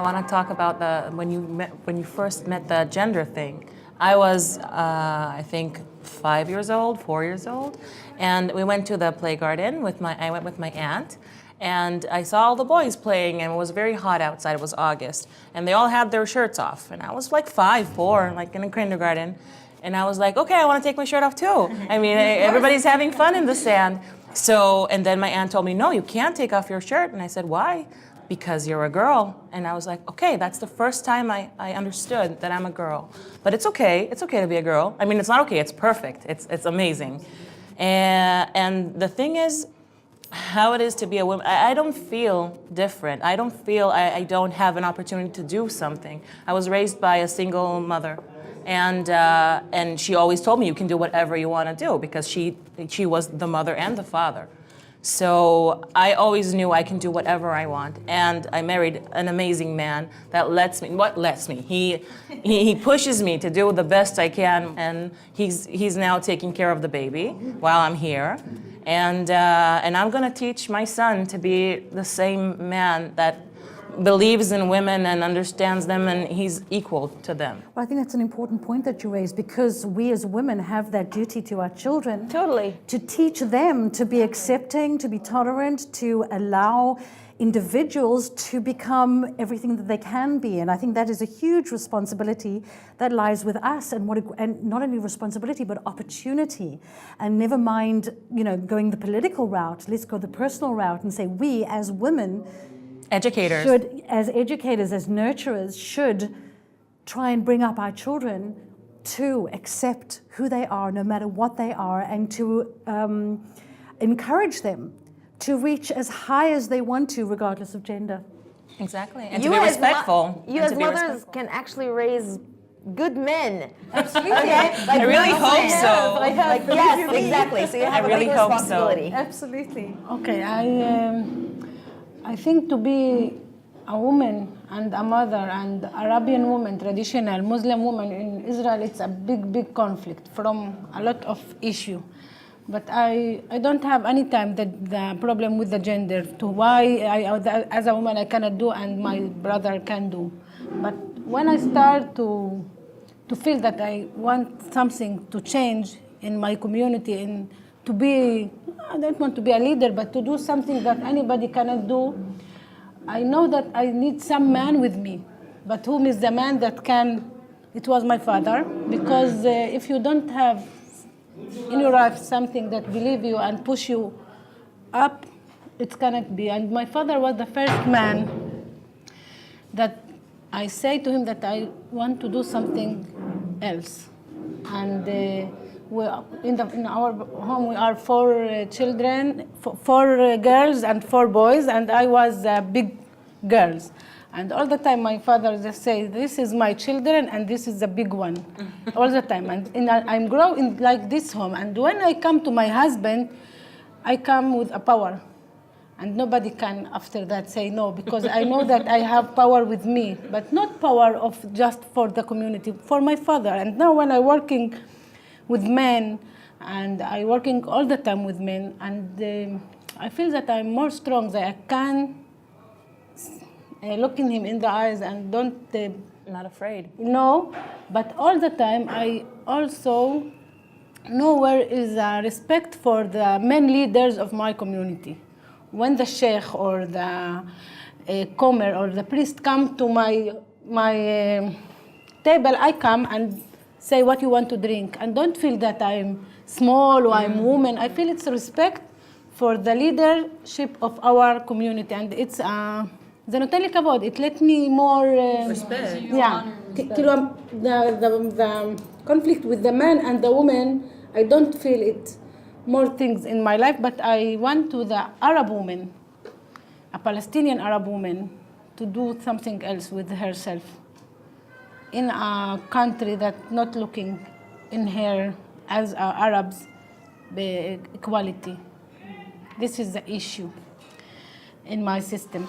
want to talk about when you first met the gender thing. I was, I think, 5 years old, 4 years old, and we went to the play garden I went with my aunt, and I saw all the boys playing, and it was very hot outside. It was August, and they all had their shirts off, and I was like 5, 4, like in a kindergarten, and I was like, okay, I want to take my shirt off too. I mean, everybody's having fun in the sand. So, and then my aunt told me, no, you can't take off your shirt, and I said, why? Because you're a girl. And I was like, okay, that's the first time I understood that I'm a girl. But it's okay to be a girl. I mean, it's not okay, it's perfect, it's amazing. And the thing is, how it is to be a woman, I don't feel different. I don't feel I don't have an opportunity to do something. I was raised by a single mother. And she always told me, you can do whatever you want to do, because she was the mother and the father. So I always knew I can do whatever I want. And I married an amazing man that lets me? He pushes me to do the best I can, and he's now taking care of the baby while I'm here. And I'm gonna teach my son to be the same man that believes in women and understands them, and he's equal to them. Well, I think that's an important point that you raised, because we as women have that duty to our children. Totally. To teach them to be accepting, to be tolerant, to allow individuals to become everything that they can be. And I think that is a huge responsibility that lies with us, and not only responsibility, but opportunity. And never mind, going the political route, let's go the personal route and say we as women, educators, as nurturers, should try and bring up our children to accept who they are, no matter what they are, and to encourage them to reach as high as they want to, regardless of gender. Exactly, and to be respectful. You as mothers can actually raise good men. Absolutely. Okay? I really hope so. Yes, exactly. So you have a big responsibility. Absolutely. Okay, I think to be a woman and a mother and Arabian woman, traditional Muslim woman in Israel, it's a big conflict from a lot of issue. But I don't have any time the problem with the gender, to why as a woman I cannot do and my brother can do. But when I start to feel that I want something to change in my community and to be, I don't want to be a leader, but to do something that anybody cannot do, I know that I need some man with me. But whom is the man that can? It was my father, because if you don't have in your life something that believe you and push you up, it cannot be. And my father was the first man that I say to him that I want to do something else. And in our home we are 4 children, 4 girls and 4 boys, and I was big girls. And all the time my father just say, this is my children and this is the big one, all the time. And I'm growing like this home. And when I come to my husband, I come with a power. And nobody can after that say no, because I know that I have power with me, but not power of just for the community, for my father. And now when I'm working with men, and I'm working all the time with men, and I feel that I'm more strong, that I can look in him in the eyes and don't... Not afraid. No, but all the time I also know where is respect for the men leaders of my community. When the Sheikh or the comer or the priest come to my table, I come and say what you want to drink, and don't feel that I'm small or I'm woman. I feel it's respect for the leadership of our community, and it's זה נותן לי כבוד. It let me more respect. Yeah. כאילו the conflict with the man and the woman, I don't feel it more things in my life, but I want to the Arab woman, a Palestinian Arab woman, to do something else with herself in a country that not looking in her as Arabs equality. This is the issue in my system.